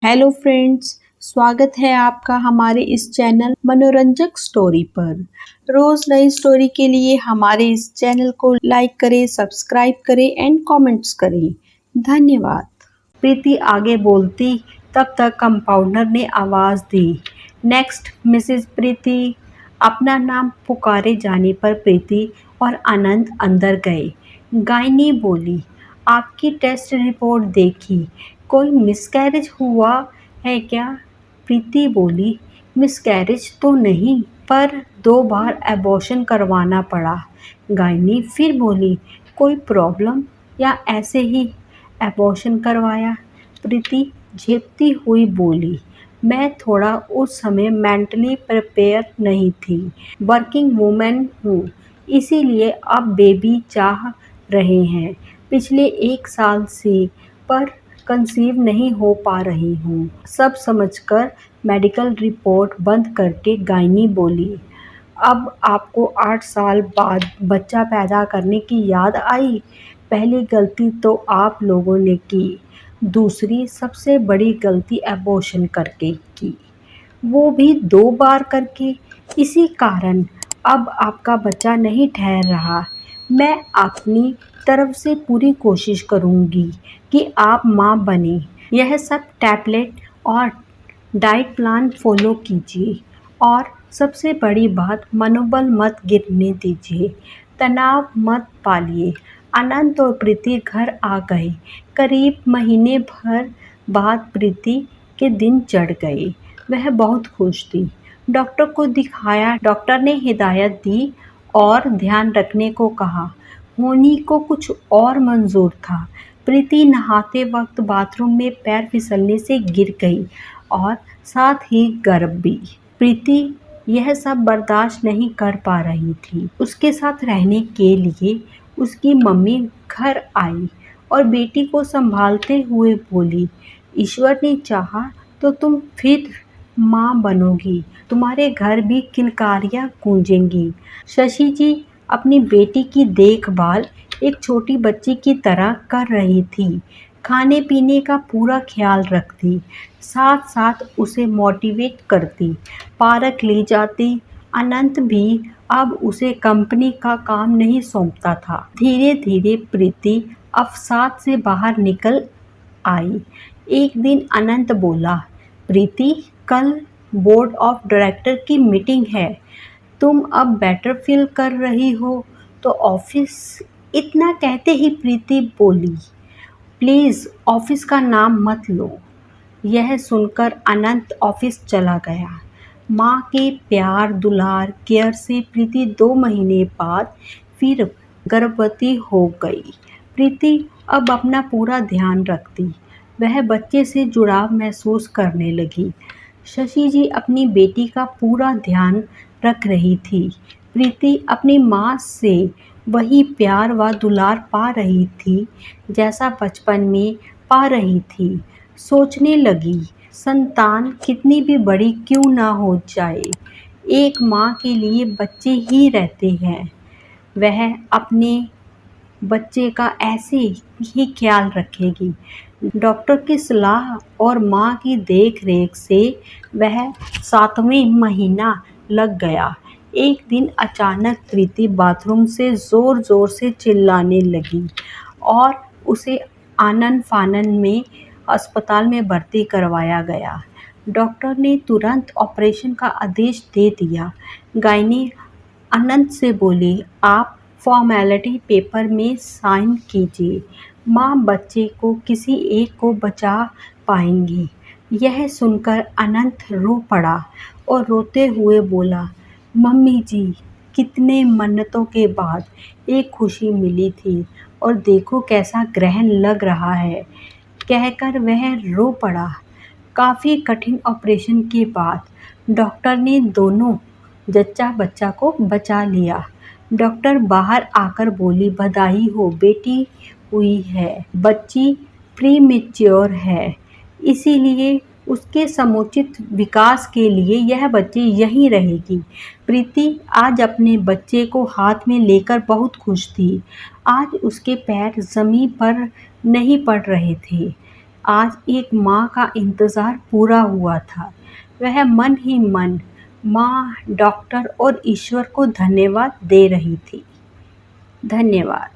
Hello friends, स्वागत है आपका हमारे इस चैनल मनोरंजक स्टोरी पर। रोज नई स्टोरी के लिए हमारे इस चैनल को लाइक करें, सब्सक्राइब करें एंड कमेंट्स करें। धन्यवाद। प्रीति आगे बोलती तब तक कंपाउंडर ने आवाज दी, नेक्स्ट मिसेस प्रीति। अपना नाम पुकारे जाने पर प्रीति और आनंद अंदर गए। गायनी बोली, आपकी टेस्ट रिपोर्ट देखी, कोई मिसकैरेज हुआ है क्या? प्रीति बोली, मिसकैरेज तो नहीं, पर 2 बार एबॉर्शन करवाना पड़ा। गायनी फिर बोली, कोई प्रॉब्लम या ऐसे ही एबॉर्शन करवाया? प्रीति झेपती हुई बोली, मैं थोड़ा उस समय मेंटली प्रिपेयर नहीं थी। वर्किंग वूमेन हूँ, इसीलिए अब बेबी चाह रहे हैं पिछले 1 साल से, पर कंसीव नहीं हो पा रही हूँ। सब समझकर मेडिकल रिपोर्ट बंद करके गायनी बोली, अब आपको 8 साल बाद बच्चा पैदा करने की याद आई? पहली गलती तो आप लोगों ने की, दूसरी सबसे बड़ी गलती एबॉर्शन करके की, वो भी 2 बार करके। इसी कारण अब आपका बच्चा नहीं ठहर रहा। मैं अपनी तरफ से पूरी कोशिश करूँगी कि आप माँ बने। यह सब टैबलेट और डाइट प्लान फॉलो कीजिए और सबसे बड़ी बात, मनोबल मत गिरने दीजिए, तनाव मत पालिए। अनंत और प्रीति घर आ गए। करीब महीने भर बाद प्रीति के दिन चढ़ गए। वह बहुत खुश थी। डॉक्टर को दिखाया, डॉक्टर ने हिदायत दी और ध्यान रखने को कहा। होनी को कुछ और मंजूर था। प्रीति नहाते वक्त बाथरूम में पैर फिसलने से गिर गई और साथ ही गर्भ भी। प्रीति यह सब बर्दाश्त नहीं कर पा रही थी। उसके साथ रहने के लिए उसकी मम्मी घर आई और बेटी को संभालते हुए बोली, ईश्वर ने चाहा तो तुम फिर माँ बनोगी, तुम्हारे घर भी किलकारियाँ गूंजेंगी। शशि जी अपनी बेटी की देखभाल एक छोटी बच्ची की तरह कर रही थी। खाने पीने का पूरा ख्याल रखती, साथ साथ उसे मोटिवेट करती, पार्क ले जाती। अनंत भी अब उसे कंपनी का काम नहीं सौंपता था। धीरे धीरे प्रीति अवसाद से बाहर निकल आई। एक दिन अनंत बोला, प्रीति कल बोर्ड ऑफ डायरेक्टर की मीटिंग है, तुम अब बेटर फील कर रही हो तो ऑफिस। इतना कहते ही प्रीति बोली, प्लीज़ ऑफिस का नाम मत लो। यह सुनकर अनंत ऑफिस चला गया। माँ के प्यार दुलार केयर से प्रीति 2 महीने बाद फिर गर्भवती हो गई। प्रीति अब अपना पूरा ध्यान रखती, वह बच्चे से जुड़ाव महसूस करने लगी। शशि जी अपनी बेटी का पूरा ध्यान रख रही थी। प्रीति अपनी माँ से वही प्यार व दुलार पा रही थी जैसा बचपन में पा रही थी। सोचने लगी, संतान कितनी भी बड़ी क्यों ना हो जाए, एक माँ के लिए बच्चे ही रहते हैं। वह अपने बच्चे का ऐसे ही ख्याल रखेगी। डॉक्टर की सलाह और माँ की देखरेख से वह 7वें महीना लग गया। एक दिन अचानक प्रीति बाथरूम से ज़ोर ज़ोर से चिल्लाने लगी और उसे आनन फानन में अस्पताल में भर्ती करवाया गया। डॉक्टर ने तुरंत ऑपरेशन का आदेश दे दिया। गायनी अनंत से बोली, आप फॉर्मेलिटी पेपर में साइन कीजिए, माँ बच्चे को किसी एक को बचा पाएंगी। यह सुनकर अनंत रो पड़ा और रोते हुए बोला, मम्मी जी, कितने मन्नतों के बाद एक खुशी मिली थी और देखो कैसा ग्रहण लग रहा है। कहकर वह रो पड़ा। काफ़ी कठिन ऑपरेशन के बाद डॉक्टर ने दोनों जच्चा बच्चा को बचा लिया। डॉक्टर बाहर आकर बोली, बधाई हो, बेटी हुई है, बच्ची प्रीमेच्योर है, इसीलिए उसके समुचित विकास के लिए यह बच्ची यहीं रहेगी। प्रीति आज अपने बच्चे को हाथ में लेकर बहुत खुश थी। आज उसके पैर ज़मीन पर नहीं पड़ रहे थे। आज एक माँ का इंतज़ार पूरा हुआ था। वह मन ही मन माँ, डॉक्टर और ईश्वर को धन्यवाद दे रही थी। धन्यवाद।